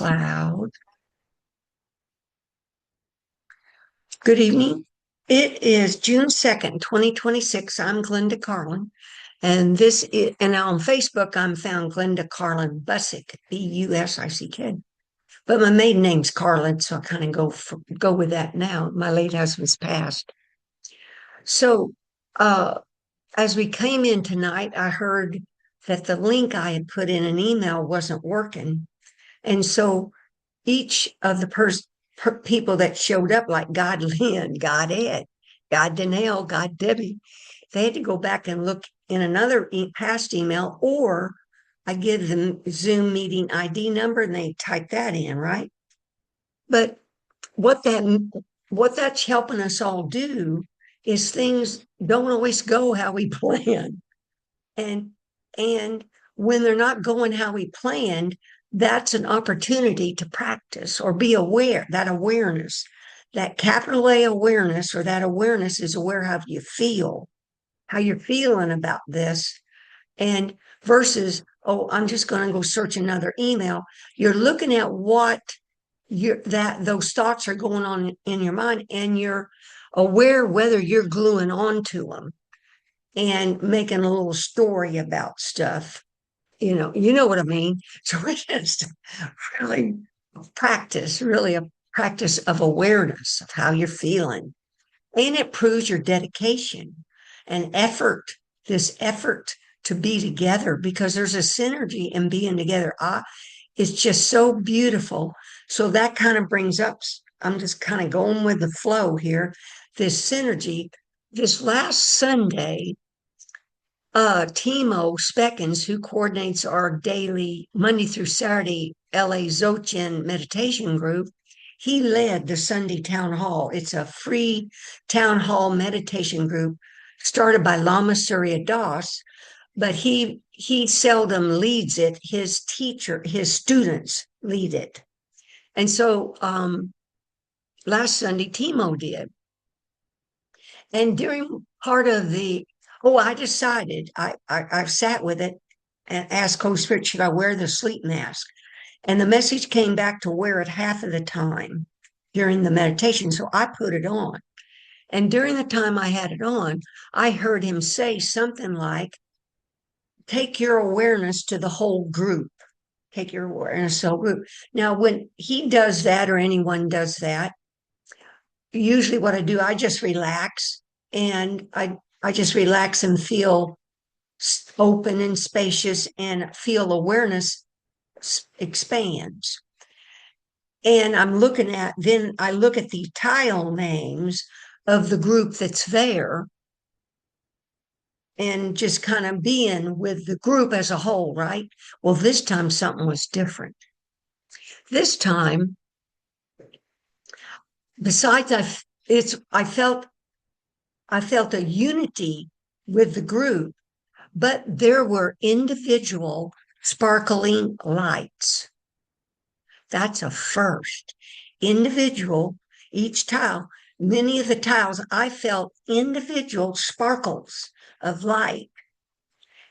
Cloud. Good evening. It is June 2nd, 2026. I'm Glenda Carlin, and and on Facebook, I'm found Glenda Carlin Busick, Busick. But my maiden name's Carlin, so I kind of go with that now. My late husband's passed. So, uh, as we came in tonight, I heard that the link I had put in an email wasn't working. And so each of the people that showed up, like God Lynn, God Ed, God Danelle, God Debbie, they had to go back and look in another past email, or I give them Zoom meeting ID number and they type that in, right? But what that's helping us all do is things don't always go how we plan. And and when they're not going how we planned, that's an opportunity to practice or be aware. That awareness, that capital A awareness, or that awareness is aware how you feel, how you're feeling about this, and versus, oh, I'm just going to go search another email. You're looking at what those thoughts are going on in your mind, and you're aware whether you're gluing onto them and making a little story about stuff. You know what I mean? So it's just really really a practice of awareness of how you're feeling. And it proves your dedication and effort, this effort to be together, because there's a synergy in being together. It's just so beautiful. So that kind of brings up, I'm just kind of going with the flow here, this synergy. This last Sunday, Timo Speckens, who coordinates our daily Monday through Saturday LA Dzogchen meditation group, he led the Sunday town hall. It's a free town hall meditation group started by Lama Surya Das, but he seldom leads it. His students lead it. And so last Sunday, Timo did. And during part of I decided, I've sat with it and asked Holy Spirit, should I wear the sleep mask? And the message came back to wear it half of the time during the meditation. So I put it on. And during the time I had it on, I heard him say something like, take your awareness to the whole group. Take your awareness to the whole group. Now, when he does that, or anyone does that, usually what I do, I just relax, and I just relax and feel open and spacious, and feel awareness expands. And then I look at the tile names of the group that's there, and just kind of being with the group as a whole, right? Well, this time something was different. This time, besides I felt a unity with the group, but there were individual sparkling lights. That's a first. Individual, each tile, many of the tiles, I felt individual sparkles of light.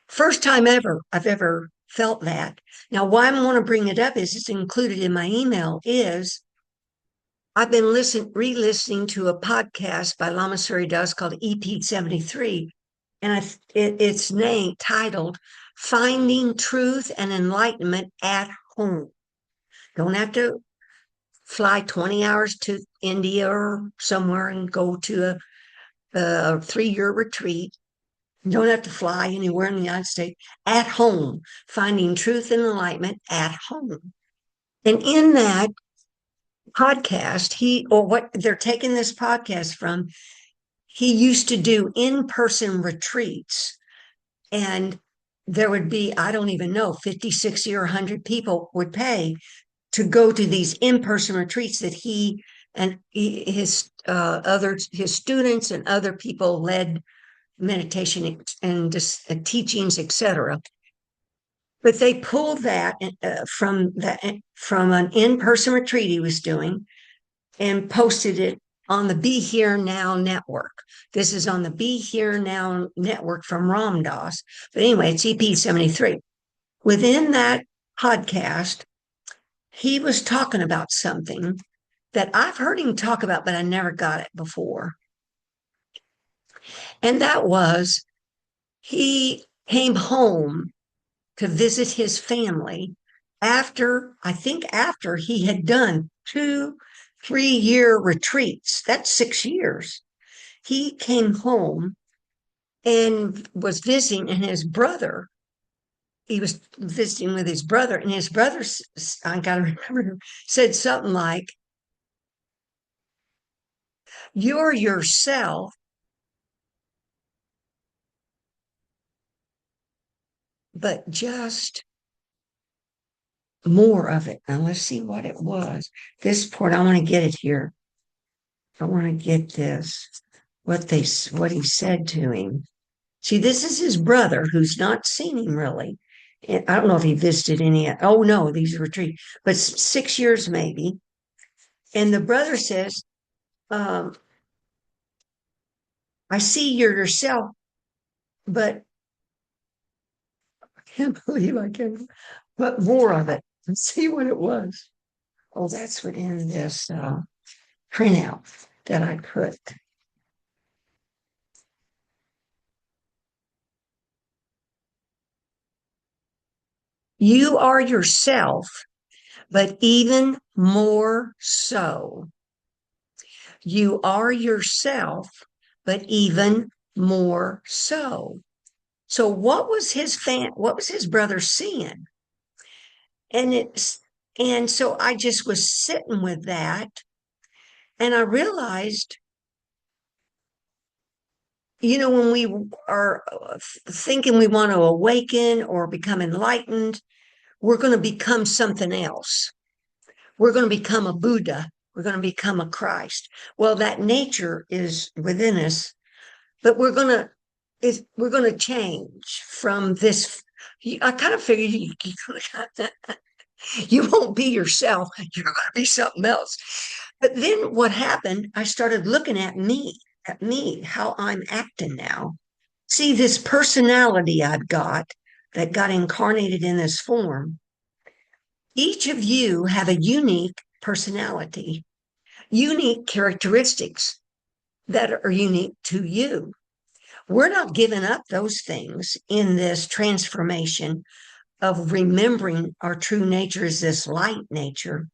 First time I've ever felt that. Now, why I want to bring it up is it's included in my email, is I've been re-listening to a podcast by Lama Surya Das called EP 73, and it's titled Finding Truth and Enlightenment at Home. Don't have to fly 20 hours to India or somewhere and go to a 3-year retreat. You don't have to fly anywhere in the United States. At home, finding truth and enlightenment at home. And in that podcast, what they're taking this podcast from, he used to do in-person retreats, and there would be, I don't even know, 50, 60, or 100 people would pay to go to these in-person retreats that he and his students and other people led meditation and teachings, etc. But they pulled that from an in-person retreat he was doing and posted it on the Be Here Now network. This is on the Be Here Now network from Ram Dass. But anyway, it's EP 73. Within that podcast, he was talking about something that I've heard him talk about, but I never got it before. And that was he came home to visit his family after, I think, after he had done 2 3 year retreats. That's 6 years. He came home and was visiting, and his brother, he was visiting with his brother, and his brother, I got to remember, said something like, "You're yourself, but just more of it." Now let's see what it was. This part, I want to get it here. I want to get this. What he said to him. See, this is his brother who's not seen him really. And I don't know if he visited any. Oh no, these retreats, but 6 years maybe. And the brother says, um, "I see you're yourself, but I can't believe I can. But more of it." Let's see what it was. Oh, that's what in this printout that I put. You are yourself, but even more so. You are yourself, but even more so. So what was his brother seeing? And so I just was sitting with that, and I realized, when we are thinking we want to awaken or become enlightened, we're going to become something else. We're going to become a Buddha. We're going to become a Christ. Well, that nature is within us, but we're going to change from this. I kind of figured you won't be yourself. You're going to be something else. But then what happened? I started looking at me, how I'm acting now. See, this personality I've got that got incarnated in this form. Each of you have a unique personality, unique characteristics that are unique to you. We're not giving up those things in this transformation of remembering our true nature is this light nature.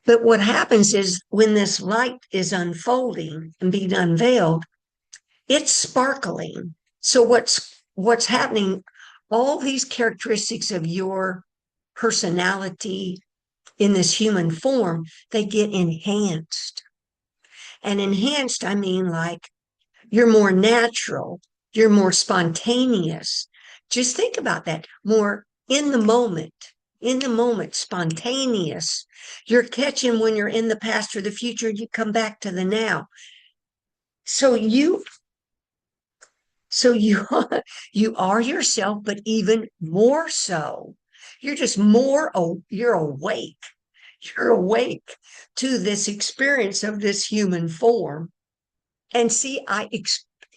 But what happens is when this light is unfolding and being unveiled, it's sparkling. So what's happening? All these characteristics of your personality in this human form, they get enhanced. And enhanced, I mean, like, you're more natural, you're more spontaneous. Just think about that. More in the moment, spontaneous. You're catching when you're in the past or the future, you come back to the now. So you are yourself, but even more so. You're just more, you're awake. You're awake to this experience of this human form. And see,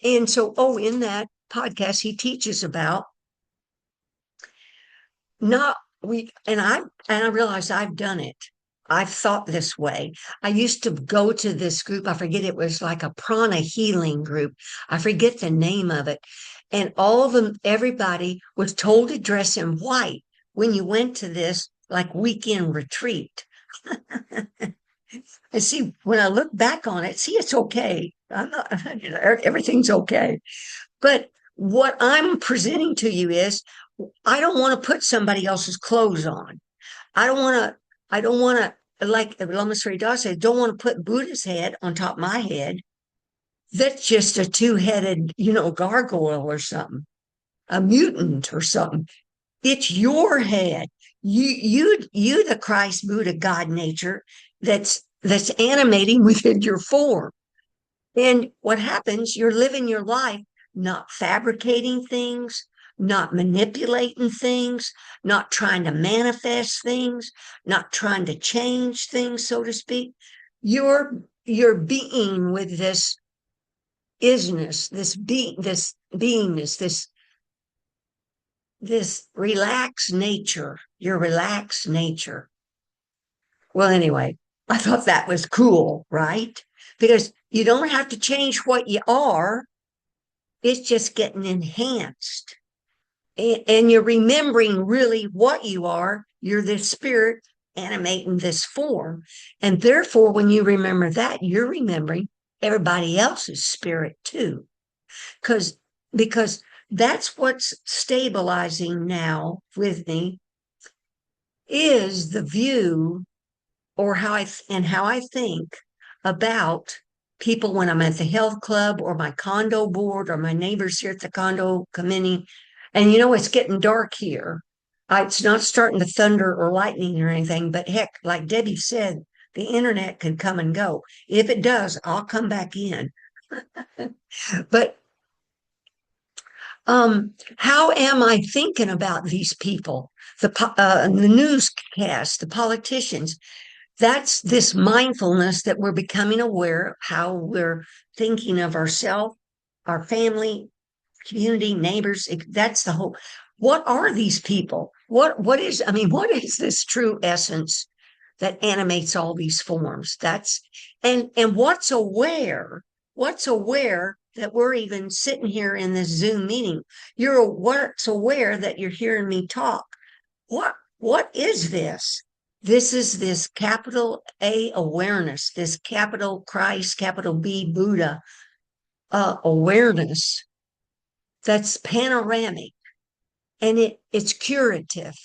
and so, in that podcast, he teaches about not we, and I realize I've done it. I've thought this way. I used to go to this group. I forget, it was like a prana healing group. I forget the name of it. And all of them, everybody was told to dress in white when you went to this like weekend retreat. And see, when I look back on it, see, it's okay. I'm not, everything's okay. But what I'm presenting to you is, I don't want to put somebody else's clothes on. I don't want to, like Lama Surya said, don't want to put Buddha's head on top of my head. That's just a two-headed, gargoyle or something, a mutant or something. It's your head. You, the Christ, Buddha, God nature that's animating within your form. And what happens, you're living your life not fabricating things, not manipulating things, not trying to manifest things, not trying to change things, so to speak. You're being with this isness, this beingness, this relaxed nature, your relaxed nature. Well, anyway, I thought that was cool, right? Because you don't have to change what you are, it's just getting enhanced. And you're remembering really what you are. You're this spirit animating this form. And therefore, when you remember that, you're remembering everybody else's spirit too. Because because that's what's stabilizing now with me is the view or how I think about people when I'm at the health club or my condo board or my neighbors here at the condo committee. And it's getting dark here. It's not starting to thunder or lightning or anything, but heck, like Debbie said, the internet could come and go. If it does, I'll come back in. But how am I thinking about these people? The newscast, the politicians, that's this mindfulness that we're becoming aware of how we're thinking of ourselves, our family, community, neighbors. That's the whole. What are these people? What is this true essence that animates all these forms? And what's aware that we're even sitting here in this Zoom meeting? What's aware that you're hearing me talk? What is this? This is this capital A awareness, this capital Christ, capital B Buddha awareness that's panoramic, and it's curative.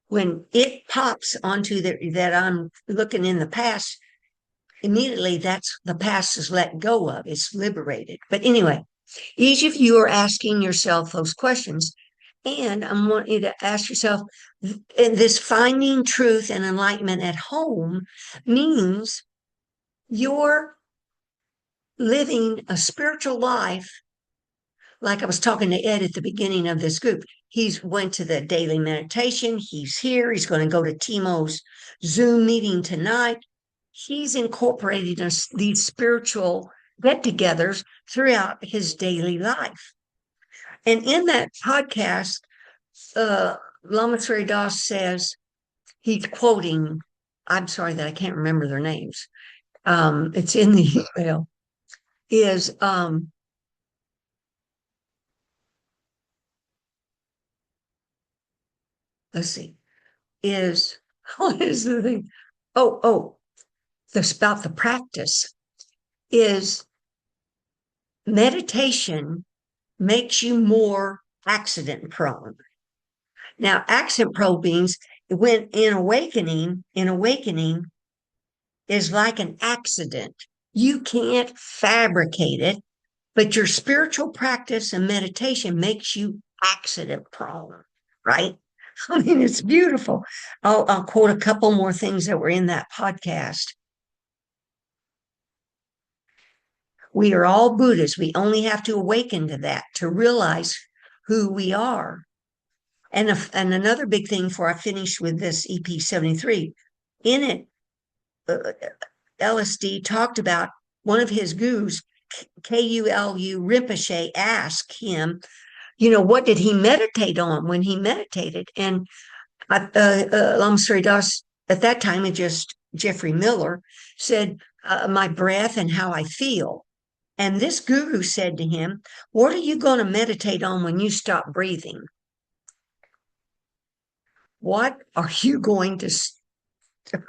When it pops onto that I'm looking in the past, immediately that's the past is let go of, it's liberated. But anyway, each of you are asking yourself those questions. And I want you to ask yourself, this finding truth and enlightenment at home means you're living a spiritual life. Like I was talking to Ed at the beginning of this group, he's went to the daily meditation. He's here. He's going to go to Timo's Zoom meeting tonight. He's incorporating these spiritual get-togethers throughout his daily life. And in that podcast, Lama Surya says, he's quoting, I'm sorry that I can't remember their names. It's in the email, is let's see, is what is the thing? Oh, this about the practice is meditation makes you more accident prone. Now, accident prone means when in awakening is like an accident. You can't fabricate it, but your spiritual practice and meditation makes you accident prone, right? I mean, it's beautiful. I'll quote a couple more things that were in that podcast. We are all Buddhas. We only have to awaken to that to realize who we are. And another big thing before I finish with this EP 73, in it, LSD talked about one of his gurus, KULU Rinpoche, asked him, what did he meditate on when he meditated? And Lama Surya Das, at that time, it just Jeffrey Miller said, my breath and how I feel. And this guru said to him, what are you going to meditate on when you stop breathing? What are you going to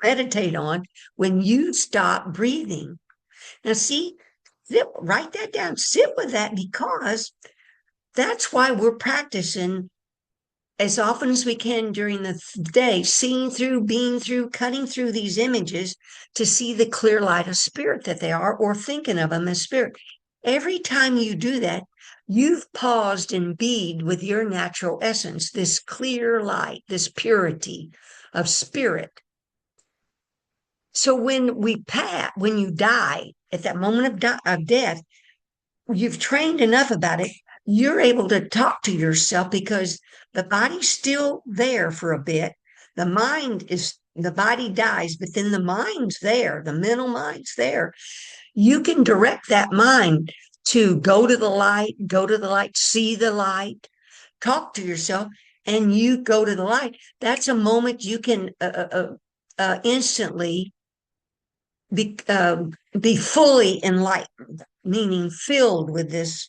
meditate on when you stop breathing? Now, see, write that down, sit with that, because that's why we're practicing as often as we can during the day, seeing through, being through, cutting through these images to see the clear light of spirit that they are, or thinking of them as spirit. Every time you do that, you've paused and bead with your natural essence, this clear light, this purity of spirit. So when you die, at that moment of death, you've trained enough about it, you're able to talk to yourself because the body's still there for a bit. The body dies, but then the mind's there, the mental mind's there. You can direct that mind to go to the light, see the light, talk to yourself, and you go to the light. That's a moment you can instantly be fully enlightened, meaning filled with this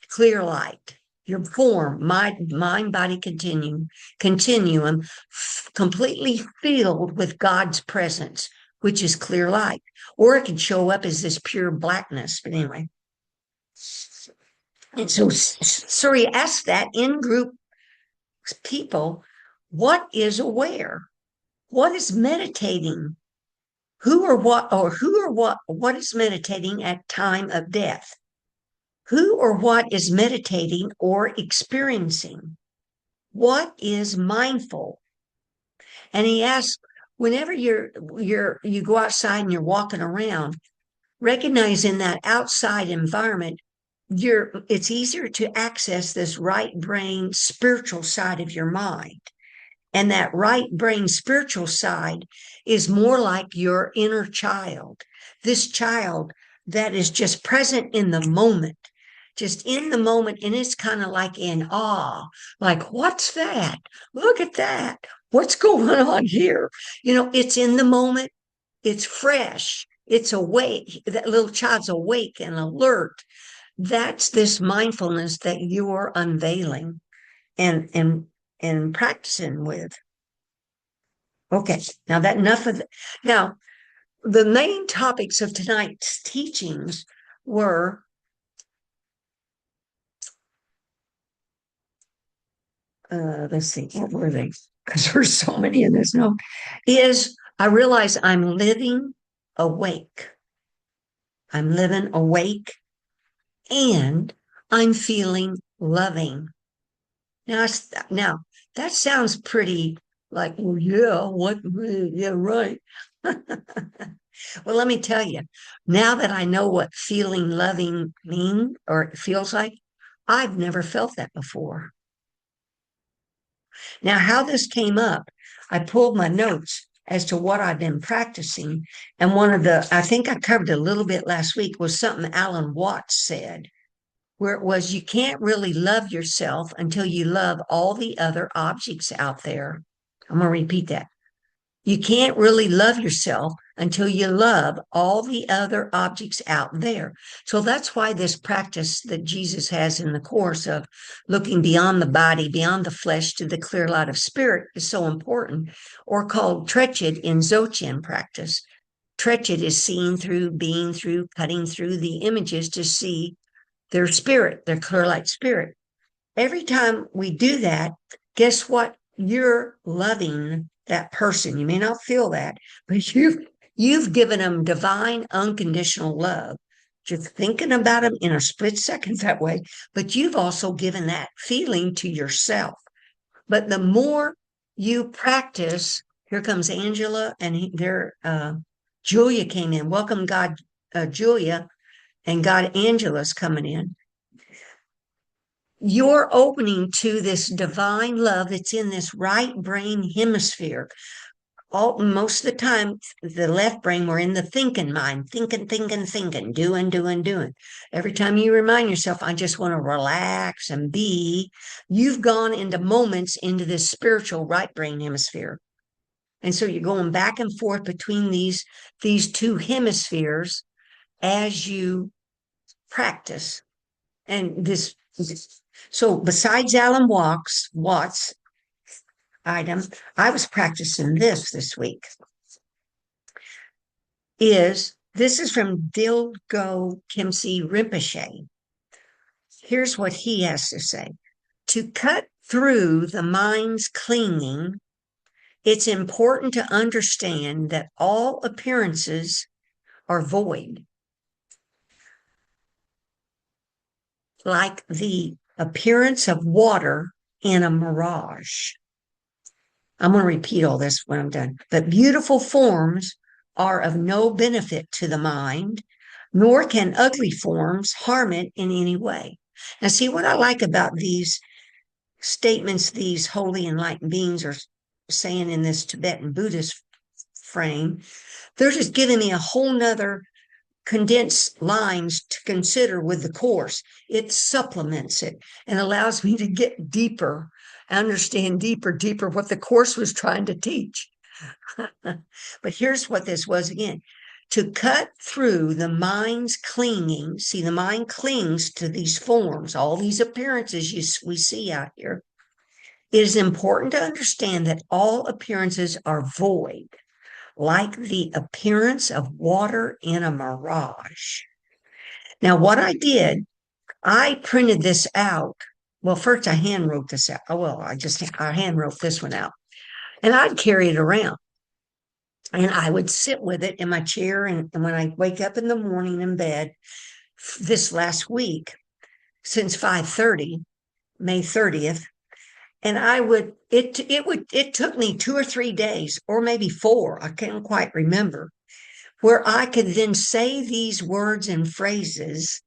clear light. Your form, mind, body continuum, completely filled with God's presence, which is clear light. Or it can show up as this pure blackness. But anyway, and so Surya asked that in group people, what is aware? What is meditating? What is meditating at time of death? Who or what is meditating or experiencing? What is mindful? And he asks, whenever you go outside and you're walking around, recognize in that outside environment, it's easier to access this right brain spiritual side of your mind. And that right brain spiritual side is more like your inner child, this child that is just present in the moment, just in the moment. And it's kind of like in awe, like, what's that? Look at that. What's going on here? It's in the moment. It's fresh. It's awake. That little child's awake and alert. That's this mindfulness that you're unveiling and practicing with. Okay, now that enough of now the main topics of tonight's teachings were let's see, what were they? Because there's so many in this note. I realize I'm living awake. I'm living awake and I'm feeling loving. Now that sounds pretty like, well, yeah, right. Well, let me tell you, now that I know what feeling loving means or it feels like, I've never felt that before. Now, how this came up, I pulled my notes as to what I've been practicing. And I think I covered a little bit last week, was something Alan Watts said, where it was, you can't really love yourself until you love all the other objects out there. I'm going to repeat that. You can't really love yourself until you love all the other objects out there. So that's why this practice that Jesus has in the Course of looking beyond the body, beyond the flesh to the clear light of spirit is so important, or called Trechet in Dzogchen practice. Trechet is seeing through, being through, cutting through the images to see their spirit, their clear light spirit. Every time we do that, guess what? You're loving that person. You may not feel that, but you've given them divine unconditional love. Just thinking about them in a split second that way, but you've also given that feeling to yourself. But the more you practice, here comes Angela and Julia came in. Welcome, God, Julia, and God, Angela's coming in. You're opening to this divine love that's in this right brain hemisphere. Most of the time, the left brain, we're in the thinking mind, thinking, doing. Every time you remind yourself, I just want to relax and be, you've gone into moments into this spiritual right brain hemisphere. And so you're going back and forth between these two hemispheres as you practice. And so besides Alan Watts item, I was practicing this week. This is from Dilgo Kimse Rinpoche. Here's what he has to say. To cut through the mind's clinging, it's important to understand that all appearances are void. Like the appearance of water in a mirage. I'm going to repeat all this when I'm done. But beautiful forms are of no benefit to the mind, nor can ugly forms harm it in any way. Now, see what I like about these statements these holy enlightened beings are saying in this Tibetan Buddhist frame. They're just giving me a whole nother condensed lines to consider with the Course. It supplements it and allows me to get deeper, understand deeper what the Course was trying to teach. But here's what this was again: to cut through the mind's clinging. See, the mind clings to these forms, all these appearances we see out here. It is important to understand that all appearances are void, like the appearance of water in a mirage. Now, what I did, I printed this out. Well, first I hand wrote this out. Oh, well, I hand wrote this one out, and I'd carry it around. And I would sit with it in my chair. And when I wake up in the morning in bed, this last week, since 5:30, May 30th, and it took me 2 or 3 days, or maybe four, I can't quite remember, where I could then say these words and phrases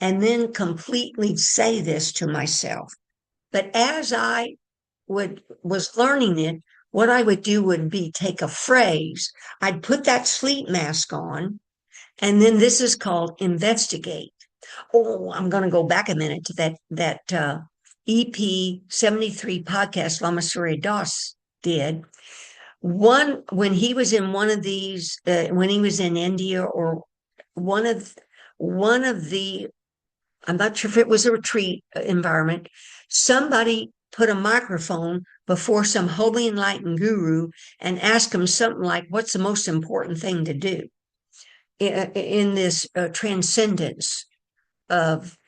and then completely say this to myself. But as I was learning it, what I would do would be take a phrase, I'd put that sleep mask on, and then this is called investigate. Oh, I'm going to go back a minute to that EP 73 podcast Lama Surya Das did. When he was in one of these, when he was in India, or one of the, I'm not sure if it was a retreat environment, somebody put a microphone before some holy enlightened guru and asked him something like, what's the most important thing to do in this transcendence of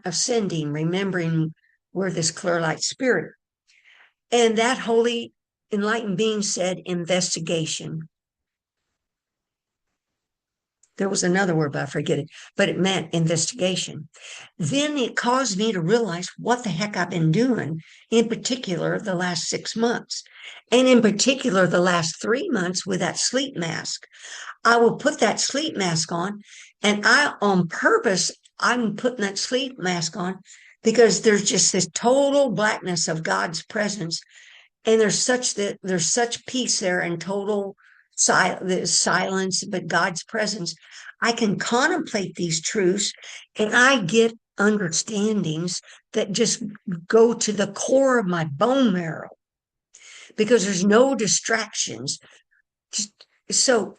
ascending, remembering we're this clear light spirit? And that holy enlightened being said, investigation. There was another word, but I forget it, but it meant investigation. Then it caused me to realize what the heck I've been doing, in particular, the last 6 months, and in particular, the last 3 months with that sleep mask. I will put that sleep mask on, and on purpose, I'm putting that sleep mask on because there's just this total blackness of God's presence. And there's such peace there and total silence, but God's presence. I can contemplate these truths, and I get understandings that just go to the core of my bone marrow because there's no distractions. So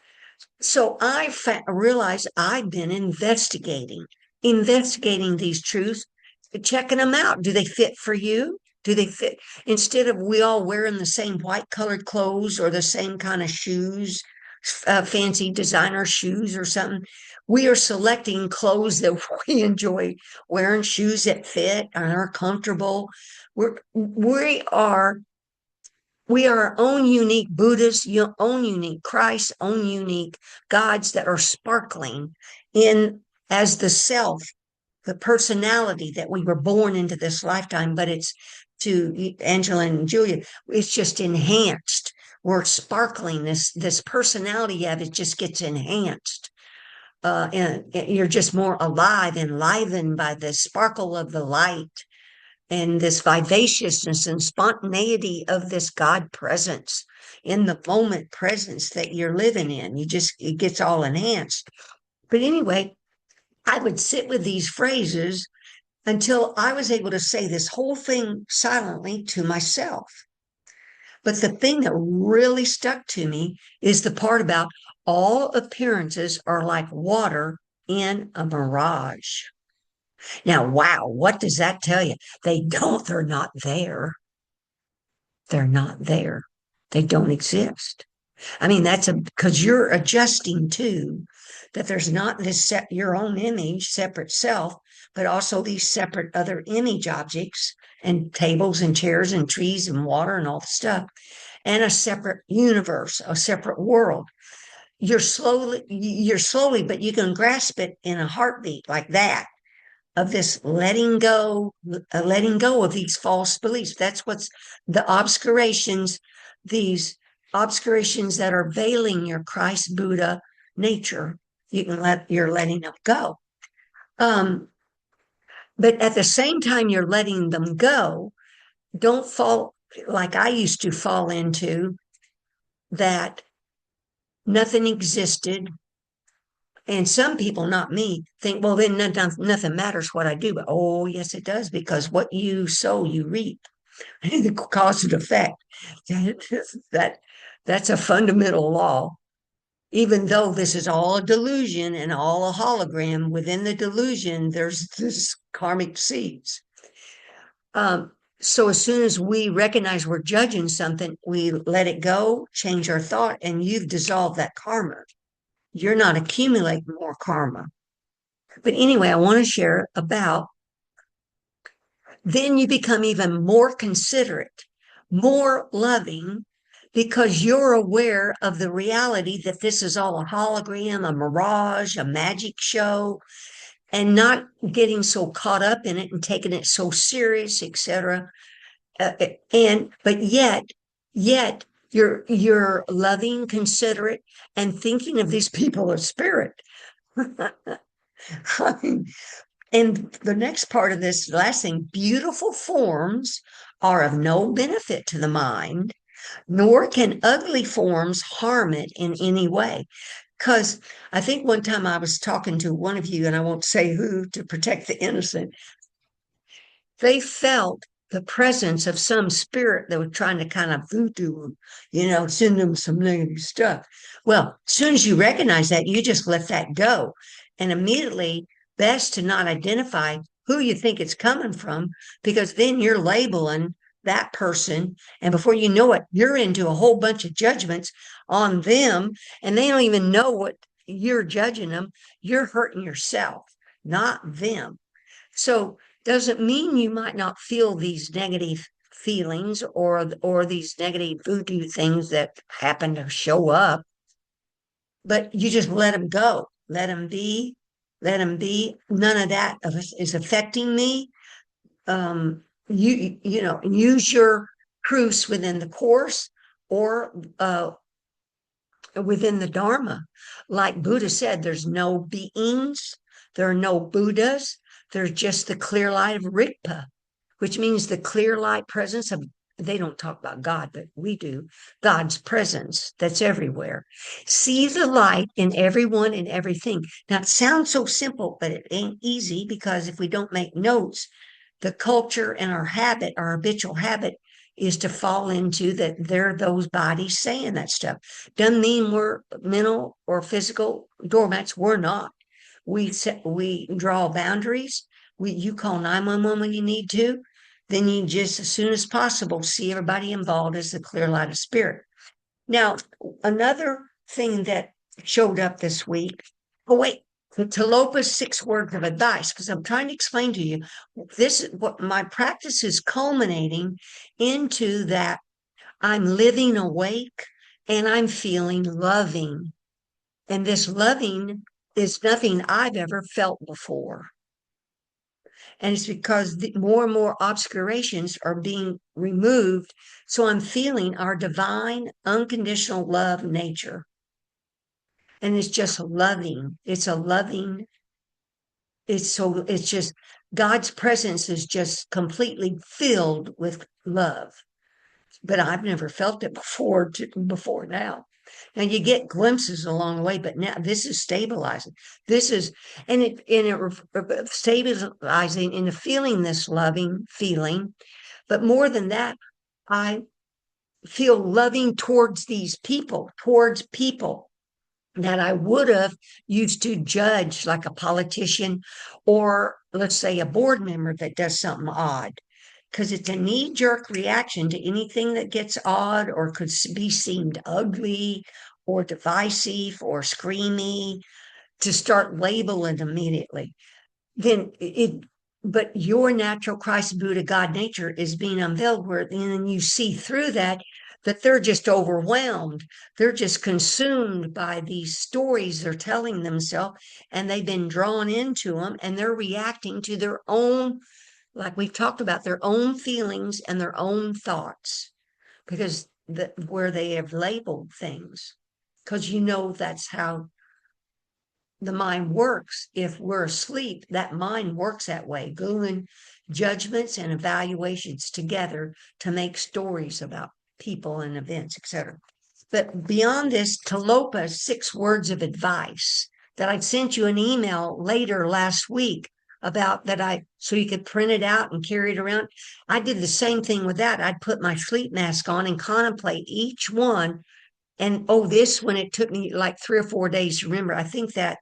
I realized I've been investigating these truths, checking them out. Do they fit for you? Do they fit? Instead of we all wearing the same white colored clothes or the same kind of shoes, fancy designer shoes or something, we are selecting clothes that we enjoy wearing, shoes that fit and are comfortable. We are our own unique Buddhas, your own unique Christ, own unique gods that are sparkling in as the self, the personality that we were born into this lifetime. But it's, to Angela and Julia, it's just enhanced. We're sparkling. This personality you have, it just gets enhanced. And you're just more alive, enlivened by the sparkle of the light and this vivaciousness and spontaneity of this God presence in the moment presence that you're living in. It gets all enhanced. But anyway, I would sit with these phrases until I was able to say this whole thing silently to myself. But the thing that really stuck to me is the part about all appearances are like water in a mirage. Now, wow, what does that tell you? They're not there. They're not there. They don't exist. I mean, because you're adjusting to that there's not your own image, separate self, but also these separate other image objects and tables and chairs and trees and water and all the stuff, and a separate universe, a separate world. You're slowly, but you can grasp it in a heartbeat like that, of this letting go of these false beliefs. That's what's the these obscurations that are veiling your Christ Buddha nature. You're letting them go. But at the same time you're letting them go, don't fall like I used to fall into, that nothing existed. And some people, not me, think, well, then nothing matters what I do. But oh, yes, it does, because what you sow, you reap. The cause and effect. that That's a fundamental law. Even though this is all a delusion and all a hologram, within the delusion, there's this karmic seeds. So as soon as we recognize we're judging something, we let it go, change our thought, and you've dissolved that karma. You're not accumulating more karma. But anyway, I want to share about then you become even more considerate, more loving, because you're aware of the reality that this is all a hologram, a mirage, a magic show, and not getting so caught up in it and taking it so serious, etc. But yet you're loving, considerate, and thinking of these people as spirit. I mean, and the next part of this last thing, beautiful forms are of no benefit to the mind, nor can ugly forms harm it in any way. Because I think one time I was talking to one of you, and I won't say who to protect the innocent, they felt the presence of some spirit that was trying to kind of voodoo them, send them some negative stuff. Well, as soon as you recognize that, you just let that go. And immediately, best to not identify who you think it's coming from, because then you're labeling that person. And before you know it, you're into a whole bunch of judgments on them, and they don't even know what you're judging them. You're hurting yourself, not them. So doesn't mean you might not feel these negative feelings or these negative voodoo things that happen to show up, but you just let them go, let them be, let them be. None of that is affecting me. Use your proofs within the course or within the Dharma. Like Buddha said, there's no beings, there are no Buddhas, there's just the clear light of Rigpa, which means the clear light presence of, they don't talk about God, but we do, God's presence that's everywhere. See the light in everyone and everything. Now, it sounds so simple, but it ain't easy, because if we don't make notes, the culture and our habit, our habitual habit, is to fall into that there are those bodies saying that stuff. Doesn't mean we're mental or physical doormats. We're not. We draw boundaries. You call 911 when you need to. Then you just, as soon as possible, see everybody involved as the clear light of spirit. Now, another thing that showed up this week. Oh, wait. Talopa's 6 words of advice, because I'm trying to explain to you, this is what my practice is culminating into, that I'm living awake and I'm feeling loving. And this loving is nothing I've ever felt before. And it's because more and more obscurations are being removed. So I'm feeling our divine, unconditional love nature. And it's just loving. It's a loving, it's just God's presence is just completely filled with love. But I've never felt it before now. Now you get glimpses along the way, but now this is stabilizing. This is, and it stabilizing into feeling this loving feeling. But more than that, I feel loving towards towards people that I would have used to judge, like a politician, or let's say a board member that does something odd, because it's a knee-jerk reaction to anything that gets odd or could be seemed ugly or divisive or screamy, to start labeling immediately. But your natural Christ, Buddha, God nature is being unveiled, where then you see through that they're just overwhelmed. They're just consumed by these stories they're telling themselves, and they've been drawn into them, and they're reacting to their own, like we've talked about, their own feelings and their own thoughts, because where they have labeled things, because that's how the mind works. If we're asleep, that mind works that way, gluing judgments and evaluations together to make stories about people and events, etc. But beyond this, Talopa's 6 words of advice that I sent you an email later last week about, so you could print it out and carry it around. I did the same thing with that. I'd put my sleep mask on and contemplate each one And oh, this when it took me like 3 or 4 days to remember. I think that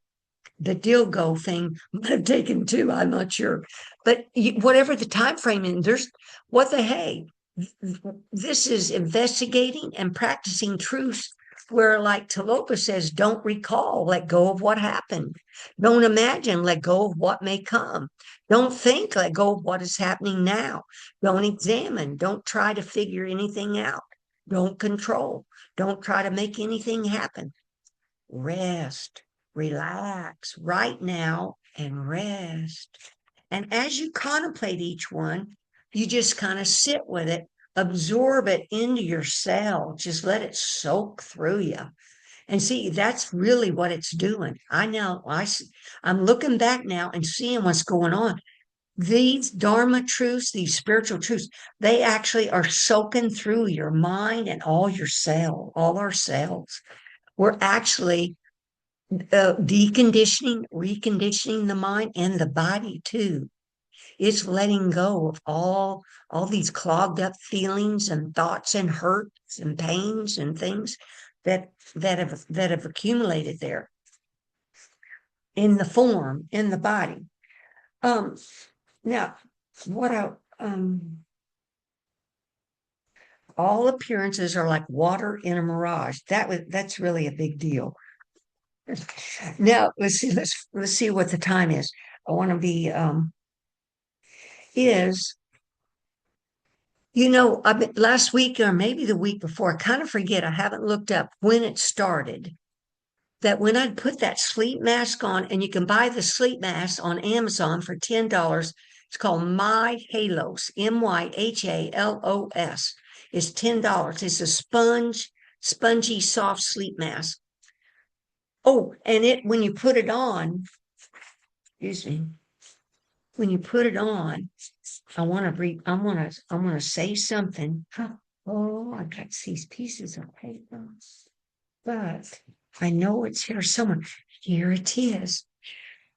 the Dilgo thing might have taken two. I'm not sure, but whatever the time frame in, there's what the hey. This is investigating and practicing truth. Where, like Talopa says, don't recall, let go of what happened. Don't imagine, let go of what may come. Don't think, let go of what is happening now. Don't examine, don't try to figure anything out. Don't control, don't try to make anything happen. Rest, relax right now and rest. And as you contemplate each one, you just kind of sit with it, absorb it into your cell, just let it soak through you. And see, that's really what it's doing. I'm looking back now and seeing what's going on. These Dharma truths, these spiritual truths, they actually are soaking through your mind and all your cell, all our cells. We're actually deconditioning, reconditioning the mind and the body too. It's letting go of all these clogged up feelings and thoughts and hurts and pains and things that have accumulated there in the form, in the body. Now what I all appearances are like water in a mirage. That's really a big deal. Now let's see what the time is. I want to be is last week or maybe the week before, I kind of forget, I haven't looked up when it started. That when I'd put that sleep mask on, and you can buy the sleep mask on Amazon for $10. It's called My Halos, MYHALOS. It's $10. It's a spongy, soft sleep mask. Oh, and when you put it on, excuse me, when you put it on, I want to say something. Oh, I got these pieces of paper, but I know it's here somewhere. Here it is.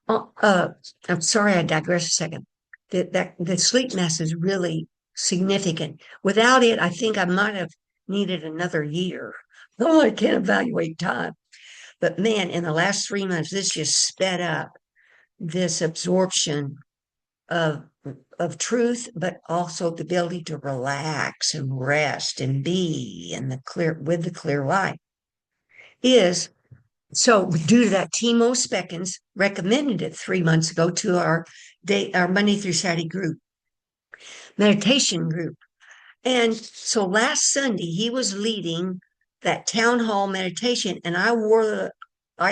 I'm sorry, I digress a second. That the sleep mask is really significant. Without it, I think I might have needed another year. Oh, I can't evaluate time. But man, in the last 3 months, this just sped up this absorption of of truth, but also the ability to relax and rest and be in the clear with the clear light. Is so due to that, Timo Speckens recommended it 3 months ago to our Monday through Saturday group, meditation group. And so last Sunday he was leading that town hall meditation, and I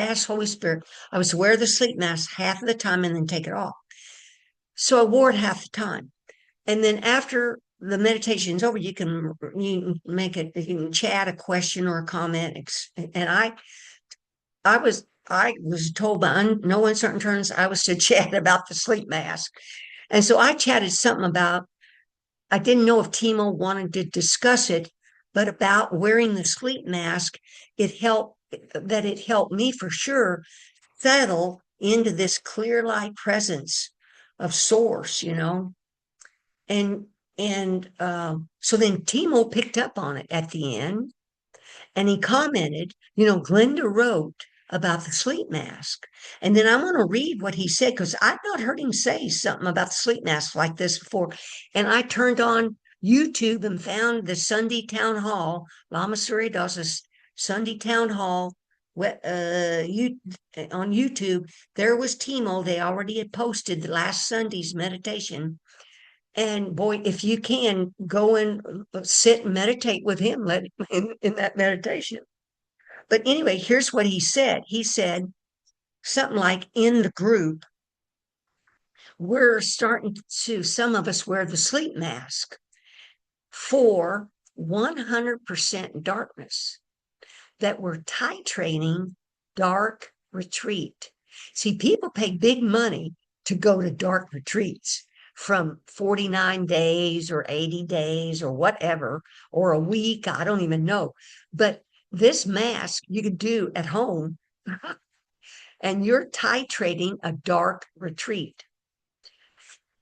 asked Holy Spirit, I was to wear the sleep mask half of the time and then take it off. So I wore it half the time. And then after the meditation's over, you can chat a question or a comment. And I was told by no uncertain terms I was to chat about the sleep mask. And so I chatted something about, I didn't know if Timo wanted to discuss it, but about wearing the sleep mask, it helped me for sure settle into this clear light presence of source, and so then Timo picked up on it at the end, and he commented, Glenda wrote about the sleep mask. And then I'm going to read what he said, because I've not heard him say something about the sleep mask like this before. And I turned on YouTube and found the Sunday Town Hall. Lama Surya does a Sunday Town Hall on YouTube. There was Timo. They already had posted the last Sunday's meditation. And boy, if you can go and sit and meditate with him, in that meditation. But anyway, here's what he said. He said something like, in the group, we're starting to, some of us wear the sleep mask for 100% darkness, that we're titrating dark retreat. See, people pay big money to go to dark retreats from 49 days or 80 days or whatever, or a week, I don't even know. But this mask you can do at home, and you're titrating a dark retreat.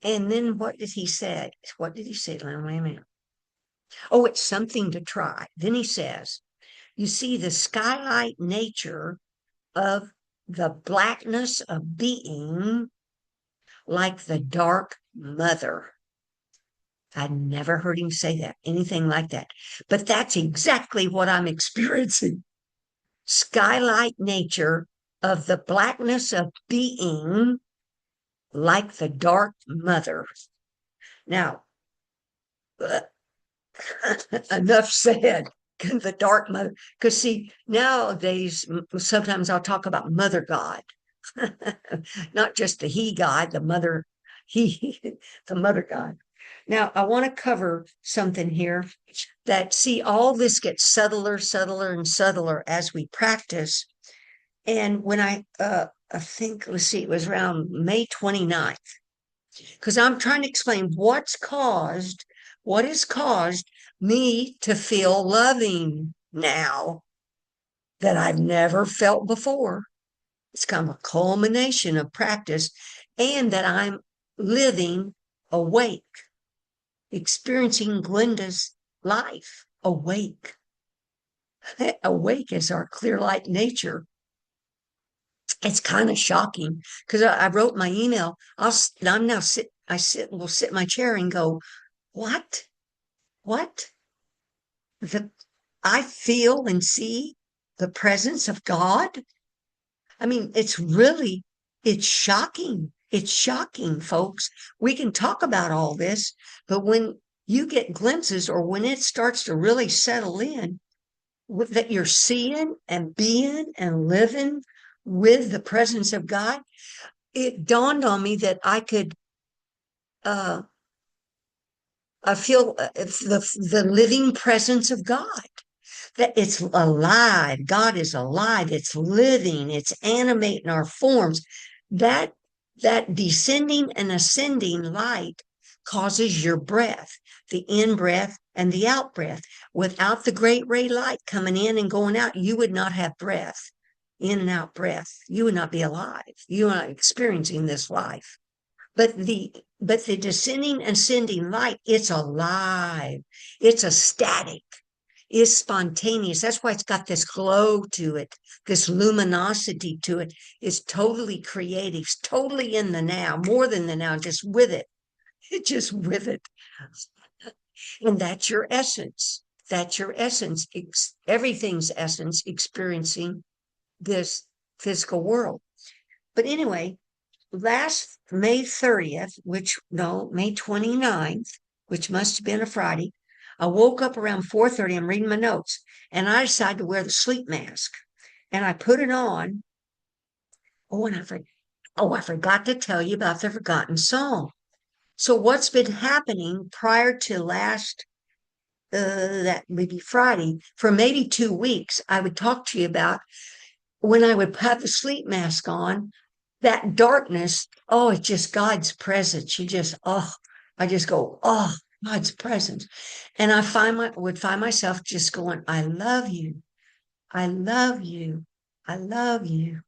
And then what did he say? What did he say? Wait a minute. Oh, it's something to try. Then he says, You see the skylight nature of the blackness of being, like the dark mother. I'd never heard him say that, anything like that. But that's exactly what I'm experiencing. Skylight nature of the blackness of being, like the dark mother. Now, uh, enough said. The dark mother. Because, see, nowadays, sometimes I'll talk about Mother God, not just the he God, the mother, he, the mother God. Now, I want to cover something here that, see, all this gets subtler, subtler, and subtler as we practice. And when I think, let's see, it was around May 29th, because I'm trying to explain what has caused me to feel loving now that I've never felt before. It's kind of a culmination of practice, and that I'm living awake, experiencing Glenda's life awake. Awake is our clear light nature. It's kind of shocking because I wrote my email. I'm now will sit in my chair and go, what? What? The I feel and see the presence of God. I mean, it's shocking. It's shocking, folks. We can talk about all this, but when you get glimpses or when it starts to really settle in, that you're seeing and being and living with the presence of God, it dawned on me that uh, I feel the living presence of God, that it's alive. God is alive. It's living. It's animating our forms. That, that descending and ascending light causes your breath, the in breath and the out breath. Without the great ray light coming in and going out, you would not have breath, in and out breath. You would not be alive. You are not experiencing this life. But the descending and ascending light, it's alive. It's ecstatic. It's spontaneous. That's why it's got this glow to it, this luminosity to it. It's totally creative, it's totally in the now, more than the now, just with it. Just with it. And that's your essence. That's your essence. Everything's essence experiencing this physical world. But anyway, last May 30th, May 29th, which must have been a Friday, I woke up around 4:30. I'm reading my notes, and I decided to wear the sleep mask. And I put it on. I forgot to tell you about the forgotten song. So what's been happening prior to last that maybe Friday, for maybe 2 weeks, I would talk to you about when I would have the sleep mask on, that darkness, oh, it's just God's presence. I just go, oh, God's presence. And would find myself just going, I love you. I love you. I love you.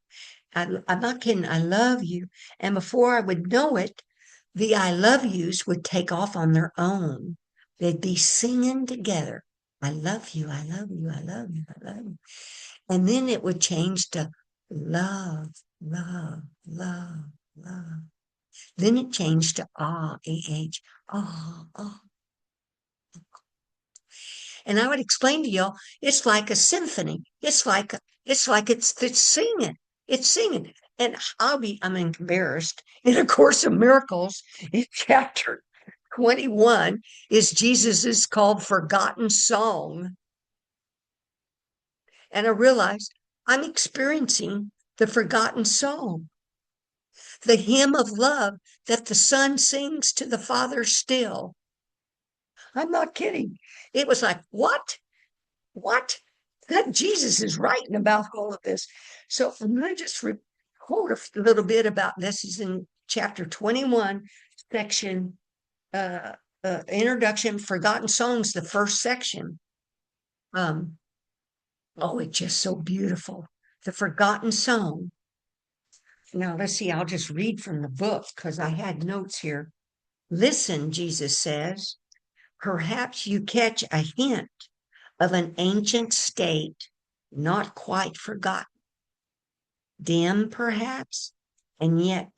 I'm not kidding. I love you. And before I would know it, the I love yous would take off on their own. They'd be singing together. I love you. I love you. I love you. I love you. And then it would change to love, love, love, love. Then it changed to ah, ah, ah. And I would explain to y'all, it's like a symphony. It's singing. It's singing. And I'm embarrassed. In A Course of Miracles, in chapter 21, is Jesus's called forgotten song. And I realized I'm experiencing the forgotten song, the hymn of love that the Son sings to the Father still. I'm not kidding. It was like, what? What? That Jesus is writing about all of this. So I'm going to just quote a little bit about this. Is in chapter 21, section introduction, forgotten songs, the first section. It's just so beautiful. The forgotten song. Now let's see, I'll just read from the book because I had notes here. Listen, Jesus says, perhaps you catch a hint of an ancient state not quite forgotten, dim perhaps, and yet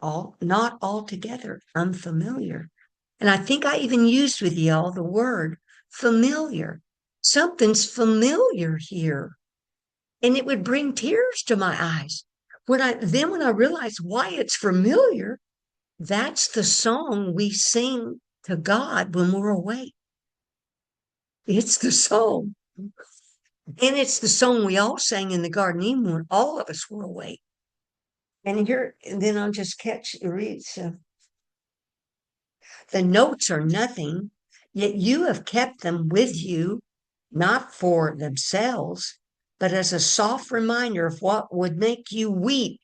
not altogether unfamiliar. And I think I even used with y'all the word familiar. Something's familiar here. And it would bring tears to my eyes. When I realized why it's familiar, that's the song we sing to God when we're awake. It's the song. And it's the song we all sang in the Garden of Eden when all of us were awake. And then I'll just read. So the notes are nothing, yet you have kept them with you, not for themselves, but as a soft reminder of what would make you weep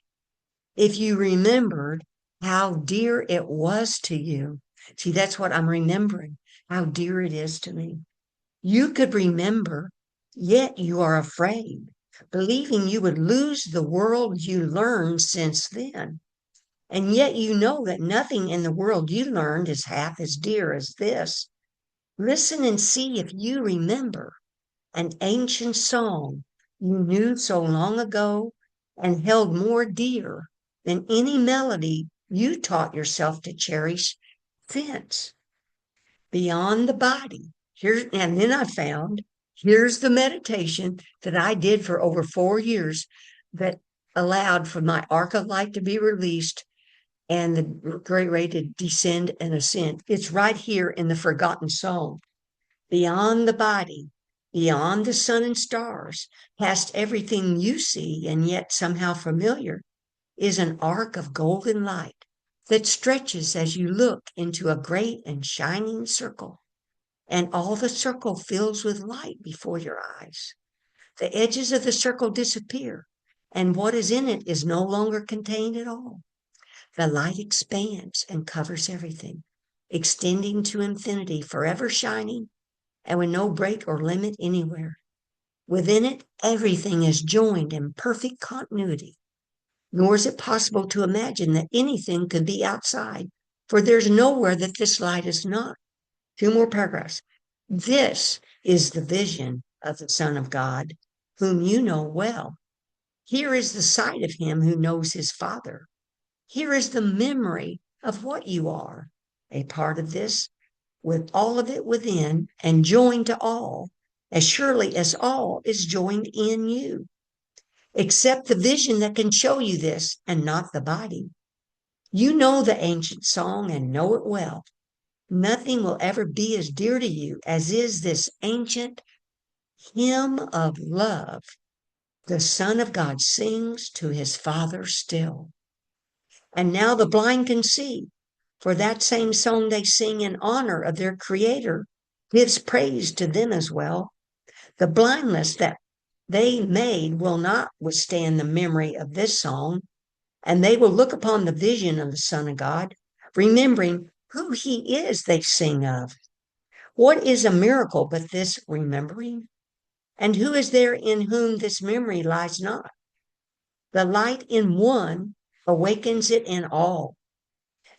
if you remembered how dear it was to you. See, that's what I'm remembering, how dear it is to me. You could remember, yet you are afraid, believing you would lose the world you learned since then. And yet you know that nothing in the world you learned is half as dear as this. Listen and see if you remember an ancient song you knew so long ago and held more dear than any melody you taught yourself to cherish since. Beyond the body. And then I found, here's the meditation that I did for over 4 years that allowed for my arc of light to be released and the great ray to descend and ascend. It's right here in the forgotten song. Beyond the body, beyond the sun and stars, past everything you see and yet somehow familiar, is an arc of golden light that stretches as you look into a great and shining circle. And all the circle fills with light before your eyes. The edges of the circle disappear, and what is in it is no longer contained at all. The light expands and covers everything, extending to infinity, forever shining, and with no break or limit anywhere. Within it, everything is joined in perfect continuity, nor is it possible to imagine that anything could be outside, for there's nowhere that this light is not. Two more paragraphs. This is the vision of the Son of God, whom you know well. Here is the sight of him who knows his Father. Here is the memory of what you are, a part of this, with all of it within and joined to all, as surely as all is joined in you. Accept the vision that can show you this and not the body. You know the ancient song and know it well. Nothing will ever be as dear to you as is this ancient hymn of love the Son of God sings to his Father still. And now the blind can see, for that same song they sing in honor of their Creator gives praise to them as well. The blindness that they made will not withstand the memory of this song, and they will look upon the vision of the Son of God, remembering who he is they sing of. What is a miracle but this remembering? And who is there in whom this memory lies not? The light in one awakens it in all.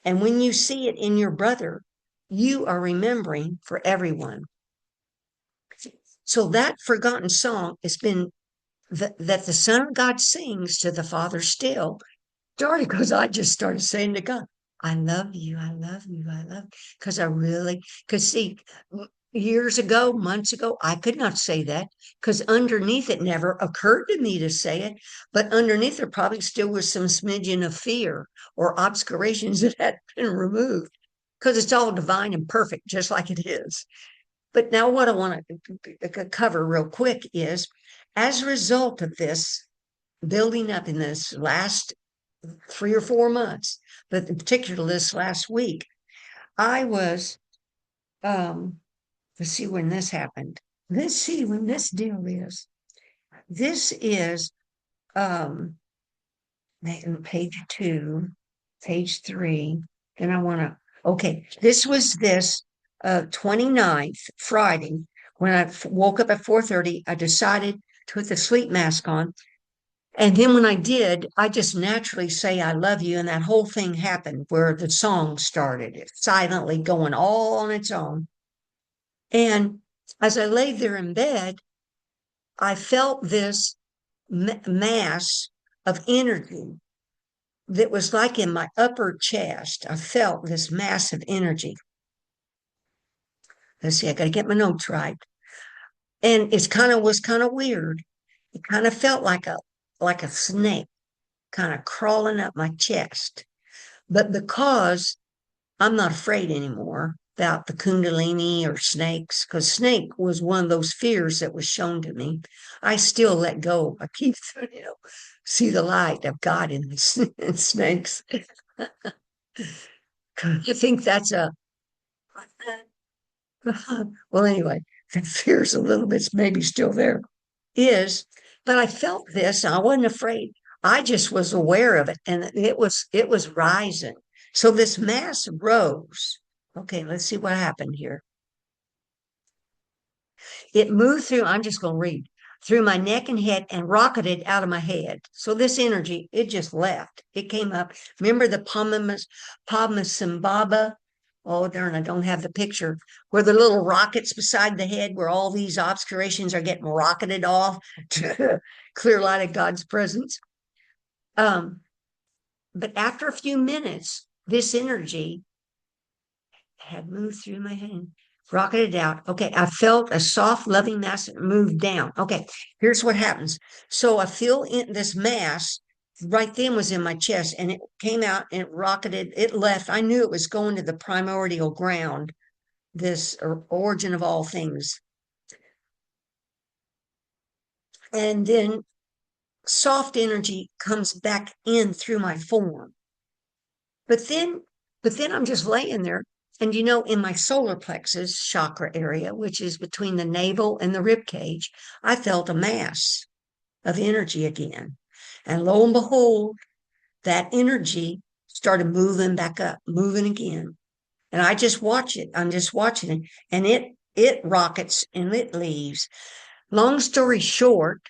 And when you see it in your brother, you are remembering for everyone. So that forgotten song has been that the Son of God sings to the Father still. Started because I just started saying to God, I love you, I love you, I love you. Because I really could see years ago, months ago, I could not say that because underneath it never occurred to me to say it. But underneath there probably still was some smidgen of fear or obscurations that had been removed because it's all divine and perfect, just like it is. But now, what I want to cover real quick is as a result of this building up in this last 3 or 4 months, but in particular this last week, I was, let's see when this happened. Let's see when this deal is. This is page 2, page 3. And I want to, okay, this was this 29th, Friday, when I woke up at 4:30, I decided to put the sleep mask on. And then when I did, I just naturally say, I love you. And that whole thing happened where the song started, silently going all on its own. And as I lay there in bed, I felt this mass of energy that was like in my upper chest. I felt this massive energy. Let's see, I got to get my notes right. And it's kind of was kind of weird. It kind of felt like a snake kind of crawling up my chest. But because I'm not afraid anymore about the Kundalini or snakes, because snake was one of those fears that was shown to me. I still let go. I keep, see the light of God in the in snakes. I think that's a, well, anyway, the fear's a little bit maybe still there. Is, but I felt this. I wasn't afraid. I just was aware of it, and it was rising. So this mass rose. Okay, let's see what happened here. It moved through, I'm just going to read, through my neck and head and rocketed out of my head. So this energy, it just left. It came up. Remember the Padmasambhava? Oh, darn, I don't have the picture. Where the little rockets beside the head, where all these obscurations are getting rocketed off to clear light of God's presence. But after a few minutes, this energy had moved through my hand, rocketed out. Okay, I felt a soft, loving mass move down. Okay, here's what happens. So I feel in this mass right then was in my chest, and it came out and it rocketed. It left. I knew it was going to the primordial ground, this origin of all things. And then soft energy comes back in through my form. But then, but then I'm just laying there. And in my solar plexus chakra area, which is between the navel and the rib cage, I felt a mass of energy again. And lo and behold, that energy started moving back up, moving again. And I just watch it. I'm just watching it. And it rockets and it leaves. Long story short,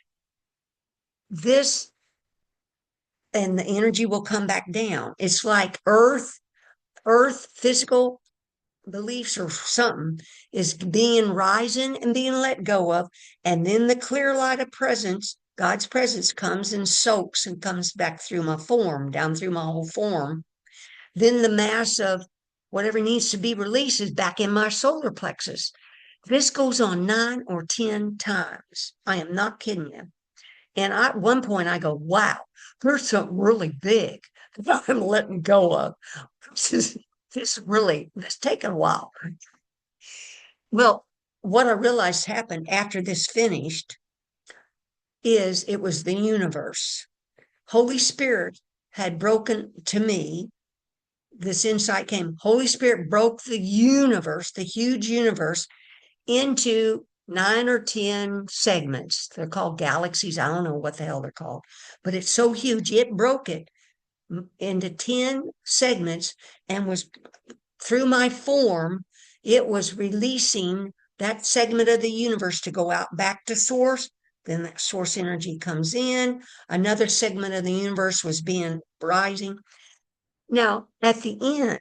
this and the energy will come back down. It's like earth, physical beliefs or something is being rising and being let go of. And then the clear light of presence, God's presence comes and soaks and comes back through my form, down through my whole form. Then the mass of whatever needs to be released is back in my solar plexus. This goes on 9 or 10 times. I am not kidding you. And at one point I go, wow, there's something really big that I'm letting go of. This taken a while. Well, what I realized happened after this finished is it was the universe. Holy Spirit had broken to me. This insight came. Holy Spirit broke the universe, the huge universe, into 9 or 10 segments. They're called galaxies. I don't know what the hell they're called, but it's so huge. It broke it into 10 segments and was through my form. It was releasing that segment of the universe to go out back to source. Then that source energy comes in. Another segment of the universe was being rising. Now, at the end,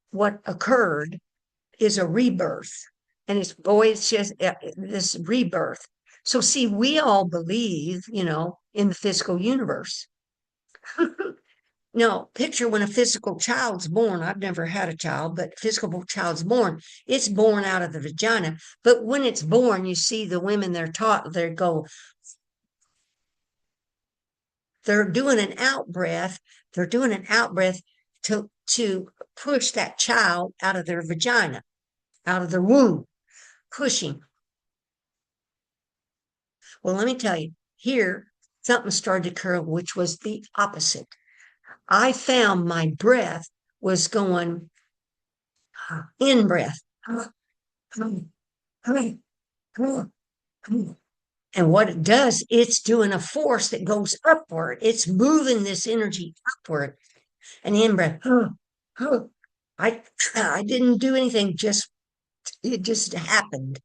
what occurred is a rebirth. And it's just this rebirth. So, see, we all believe, in the physical universe. Now, picture when a physical child's born. I've never had a child, but physical child's born. It's born out of the vagina. But when it's born, you see the women they're taught, they're doing an out breath. They're doing an out breath to push that child out of their vagina, out of their womb, pushing. Well, let me tell you, here something started to occur, which was the opposite. I found my breath was going in breath. And what it does, it's doing a force that goes upward. It's moving this energy upward. And in breath. I didn't do anything, it just happened.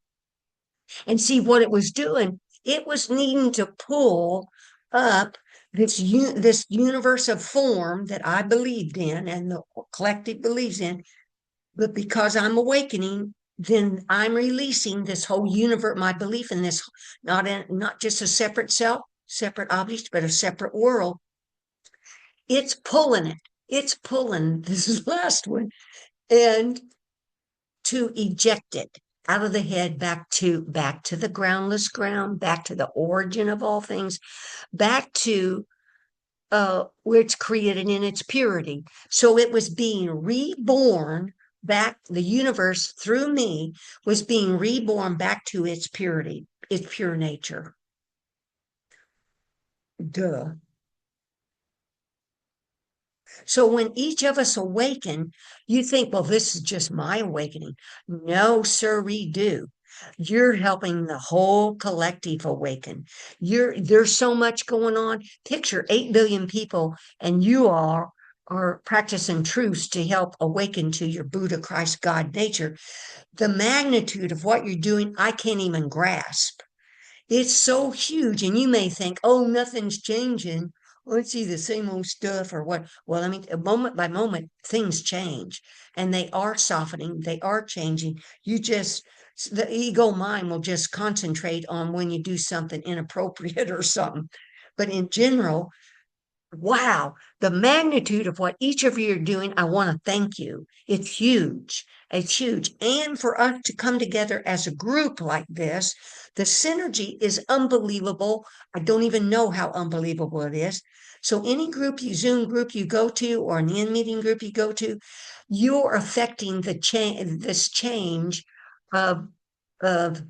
And see what it was doing. It was needing to pull up this universe of form that I believed in and the collective believes in. But because I'm awakening, then I'm releasing this whole universe, my belief in this, not just a separate self, separate object, but a separate world. It's pulling it. It's pulling this last one and to eject it out of the head back to the groundless ground, back to the origin of all things, back to where it's created in its purity. So it was being reborn back, the universe through me was being reborn back to its purity, its pure nature. Duh. So when each of us awaken, you think, well, this is just my awakening. No, sir, we do. You're helping the whole collective awaken. There's so much going on. Picture 8 billion people, and you all are practicing truths to help awaken to your Buddha, Christ, God nature. The magnitude of what you're doing, I can't even grasp. It's so huge, and you may think, oh, nothing's changing. Well, it's either the same old stuff or what. Well, I mean, moment by moment, things change and they are softening, they are changing. The ego mind will just concentrate on when you do something inappropriate or something. But in general, wow, the magnitude of what each of you are doing, I want to thank you. It's huge. It's huge. And for us to come together as a group like this, the synergy is unbelievable. I don't even know how unbelievable it is. So any group Zoom group you go to or an in-meeting group you go to, you're affecting this change of of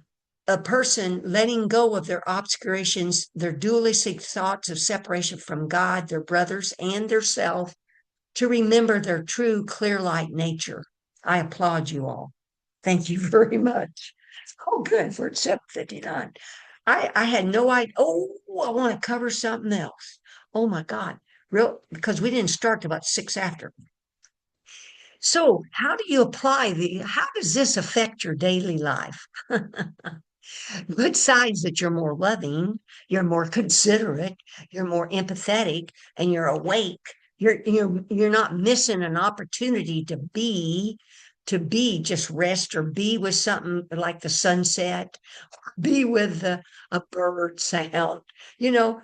a person letting go of their obscurations, their dualistic thoughts of separation from God, their brothers, and their self, to remember their true clear light nature. I applaud you all. Thank you very much. Oh, good. We're at 7:59. I had no idea. Oh, I want to cover something else. Oh my God. Because we didn't start till about 6 after. So, how does this affect your daily life? Good signs that you're more loving, you're more considerate, you're more empathetic, and you're awake. You're not missing an opportunity to be just rest or be with something like the sunset, be with a bird sound, you know,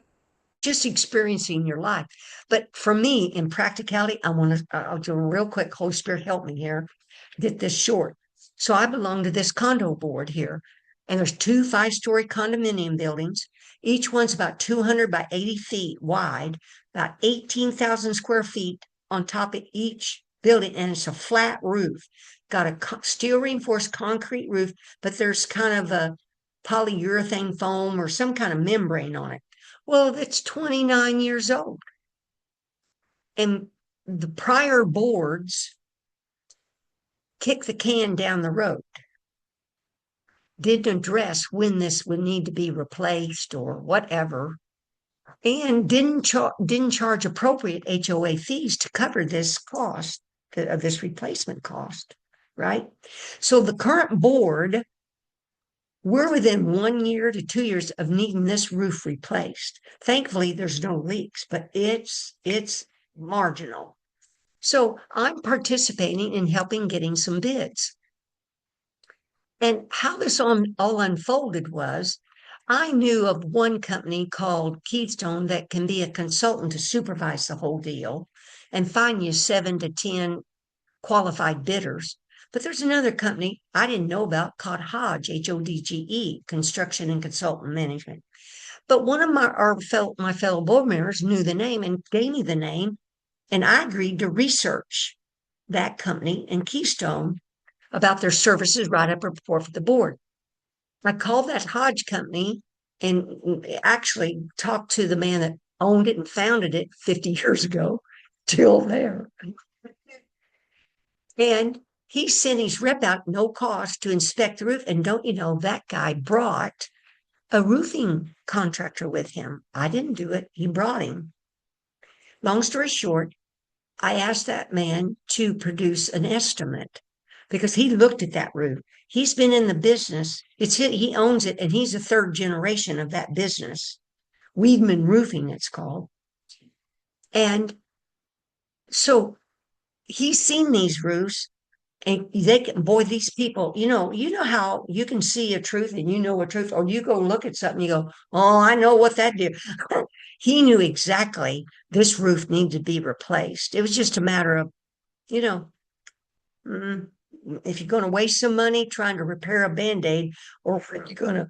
just experiencing your life. But for me, in practicality, I'll do a real quick. Holy Spirit, help me here. Get this short. So I belong to this condo board here, and there's two 5-story condominium buildings. Each one's about 200 by 80 feet wide, about 18,000 square feet on top of each building, and it's a flat roof. Got a steel reinforced concrete roof, but there's kind of a polyurethane foam or some kind of membrane on it. Well, it's 29 years old. And the prior boards kicked the can down the road, didn't address when this would need to be replaced or whatever, and didn't charge appropriate HOA fees to cover this cost, of this replacement cost, right? So the current board, we're within 1 year to 2 years of needing this roof replaced. Thankfully, there's no leaks, but it's marginal. So I'm participating in helping getting some bids. And how this all unfolded was I knew of one company called Keystone that can be a consultant to supervise the whole deal and find you 7 to 10 qualified bidders. But there's another company I didn't know about called Hodge, Hodge, Construction and Consultant Management. But one of my fellow board members knew the name and gave me the name, and I agreed to research that company and Keystone about their services right up before the board. I called that Hodge company and actually talked to the man that owned it and founded it 50 years ago, still there. And he sent his rep out no cost to inspect the roof. And don't you know, that guy brought a roofing contractor with him. I didn't do it, he brought him. Long story short, I asked that man to produce an estimate because he looked at that roof. He's been in the business. He owns it, and he's the third generation of that business. Weedman Roofing, it's called. And so he's seen these roofs, And they can, boy, these people, you know how you can see a truth and you know a truth, or you go look at something, you go, oh, I know what that did. He knew exactly this roof needed to be replaced. It was just a matter of, you know, mm, if you're going to waste some money trying to repair a band-aid, or if you're going to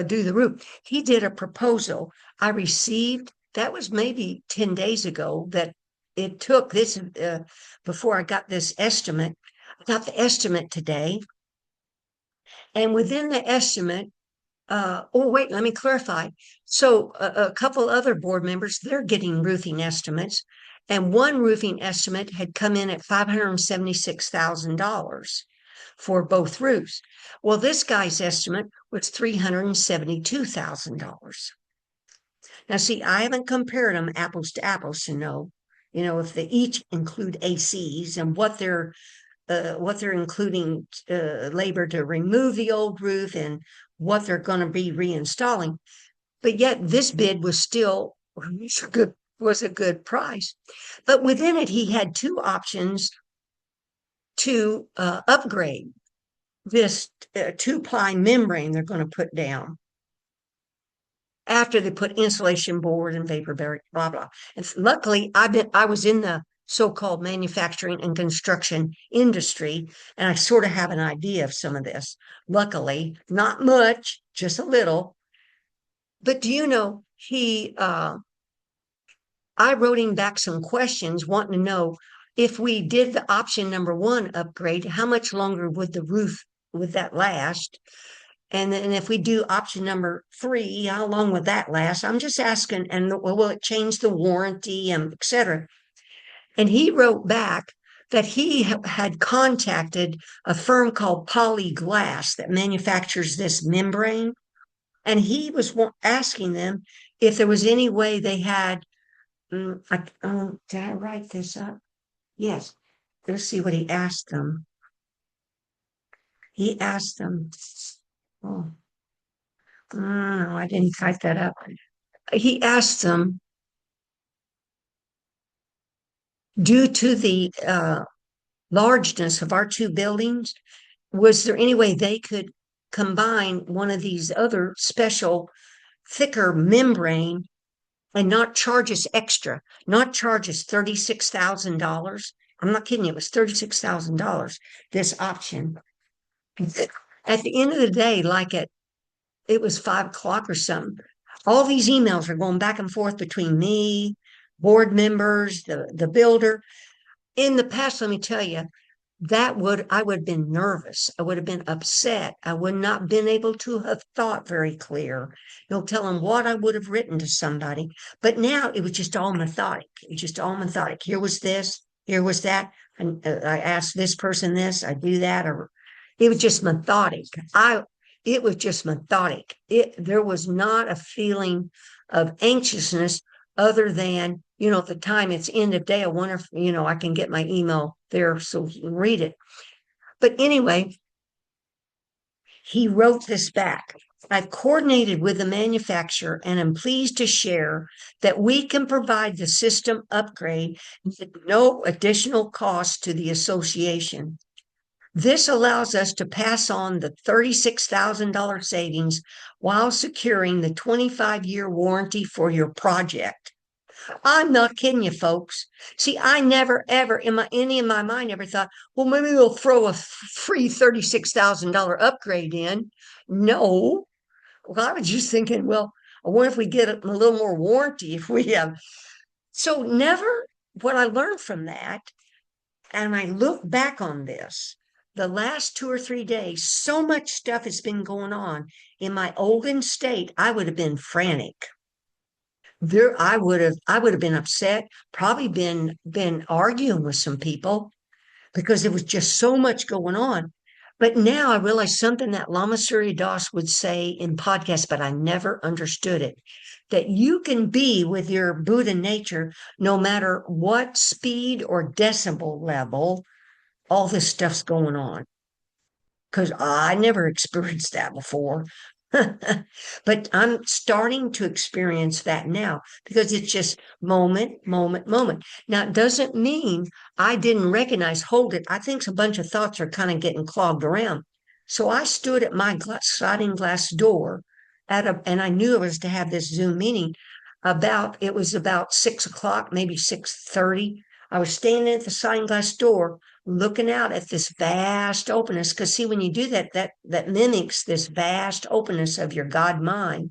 do the roof. He did a proposal. I received, that was maybe 10 days ago, that it took this before I got this estimate. I got the estimate today. And within the estimate, oh, wait, let me clarify. So a couple other board members, they're getting roofing estimates. And one roofing estimate had come in at $576,000 for both roofs. Well, this guy's estimate was $372,000. Now, see, I haven't compared them apples to apples to know, if they each include ACs and what they're including labor to remove the old roof and what they're going to be reinstalling. But yet, this bid was still was a good price. But within it, he had two options to upgrade this two-ply membrane they're going to put down after they put insulation board and vapor barrier, blah blah. And luckily, I was in the so-called manufacturing and construction industry, and I sort of have an idea of some of this. Luckily, not much, just a little. But do you know I wrote him back some questions wanting to know if we did the option number one upgrade, how much longer would the roof would that last? And then if we do option number three, how long would that last? I'm just asking, and will it change the warranty and et cetera? And he wrote back that he had contacted a firm called Polyglass that manufactures this membrane. And he was asking them if there was any way they had, did I write this up? Yes. Let's see what he asked them. He asked them, oh, no, I didn't type that up. He asked them, due to the largeness of our two buildings, was there any way they could combine one of these other special thicker membrane and not charge us extra, not charge us $36,000? I'm not kidding you, it was $36,000, this option. At the end of the day, it was 5 o'clock or something. All these emails are going back and forth between me, board members, the builder. In the past, let me tell you, I would have been nervous. I would have been upset. I would not been able to have thought very clear. You'll tell them what I would have written to somebody. But now it was just all methodic. It was just all methodic. Here was this, here was that. And I asked this person this, I do that, or it was just methodic. It was just methodic. There was not a feeling of anxiousness other than, at the time it's end of day. I wonder if, I can get my email there so you can read it. But anyway, he wrote this back. I've coordinated with the manufacturer and am pleased to share that we can provide the system upgrade with no additional cost to the association. This allows us to pass on the $36,000 savings while securing the 25-year warranty for your project. I'm not kidding you, folks. See, I never, ever, any in my mind, ever thought, well, maybe they'll throw a free $36,000 upgrade in. No. Well, I was just thinking, well, I wonder if we get a little more warranty if we have. So never, what I learned from that, and I look back on this, the last 2 or 3 days, so much stuff has been going on in my Oregon state. I would have been frantic. I would have been upset, probably been arguing with some people because there was just so much going on. But now I realize something that Lama Surya Das would say in podcasts, but I never understood it. That you can be with your Buddha nature no matter what speed or decibel level all this stuff's going on. Because I never experienced that before. But I'm starting to experience that now because it's just moment, moment, moment. Now, it doesn't mean I didn't recognize, hold it. I think a bunch of thoughts are kind of getting clogged around. So I stood at my sliding glass door and I knew it was to have this Zoom meeting it was about 6 o'clock, maybe 6:30. I was standing at the sliding glass door looking out at this vast openness. Because see, when you do that, that mimics this vast openness of your God mind.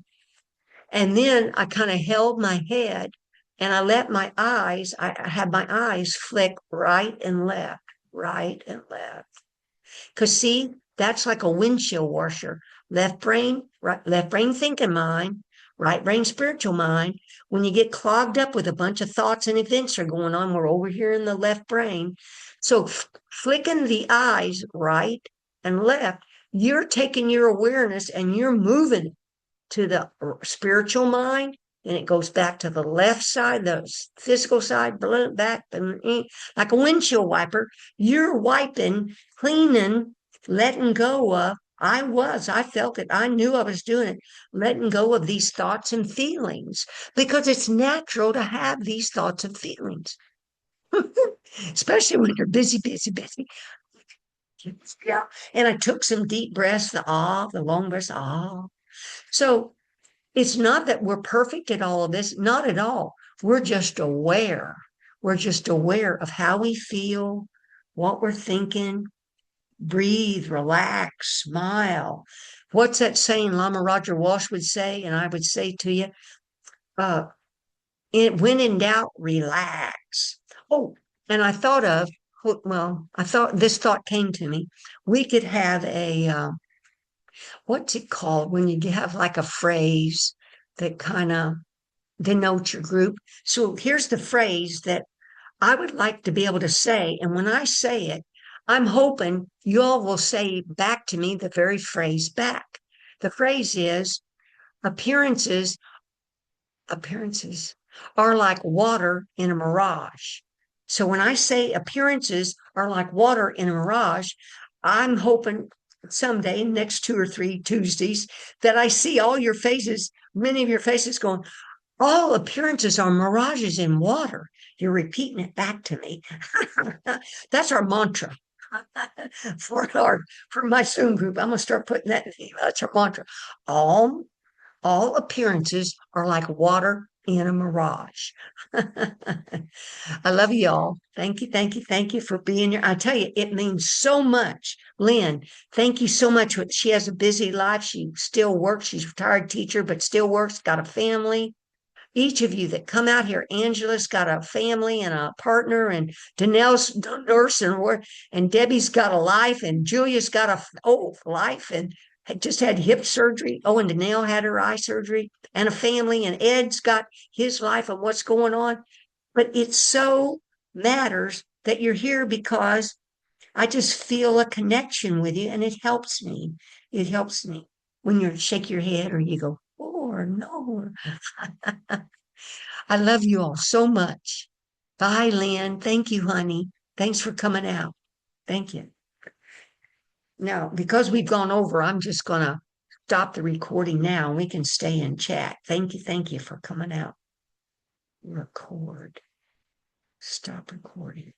And then I kind of held my head and I let I had my eyes flick right and left, right and left. Because see, that's like a windshield washer. Left brain thinking mind, right brain spiritual mind. When you get clogged up with a bunch of thoughts and events are going on, we're over here in the left brain. So flicking the eyes right and left, you're taking your awareness and you're moving to the spiritual mind, and it goes back to the left side, the physical side, back, like a windshield wiper. You're wiping, cleaning, letting go of. I felt it. I knew I was doing it, letting go of these thoughts and feelings because it's natural to have these thoughts and feelings, especially when you're busy, busy, busy. Yeah. And I took some deep breaths, the long breaths, So it's not that we're perfect at all of this, not at all. We're just aware. We're just aware of how we feel, what we're thinking. Breathe, relax, smile. What's that saying Lama Roger Walsh would say? And I would say to you, uh, when in doubt, relax. Oh, and I thought this thought came to me. We could have what's it called when you have like a phrase that kind of denote your group. So here's the phrase that I would like to be able to say. And when I say it, I'm hoping you all will say back to me the very phrase back. The phrase is appearances, appearances are like water in a mirage. So when I say appearances are like water in a mirage, I'm hoping someday, next 2 or 3 Tuesdays, that I see all your faces, many of your faces going, all appearances are mirages in water. You're repeating it back to me. That's our mantra for my Zoom group. I'm gonna start putting that in. That's our mantra. All all appearances are like water in a mirage. I love you all. Thank you, thank you, thank you for being here. I tell you, it means so much. Lynn, thank you so much. She has a busy life. She still works. She's a retired teacher, but still works, got a family. Each of you that come out here, Angela's got a family and a partner, and Danelle's a nurse, and Debbie's got a life, and Julia's got a life, and had just had hip surgery. Oh, and Danelle had her eye surgery, and a family, and Ed's got his life and what's going on. But it so matters that you're here because I just feel a connection with you, and it helps me. It helps me when you shake your head or you go, oh, or no. I love you all so much. Bye, Lynn. Thank you, honey. Thanks for coming out. Thank you. Now, because we've gone over, I'm just going to stop the recording now and we can stay in chat. Thank you. Thank you for coming out. Record. Stop recording.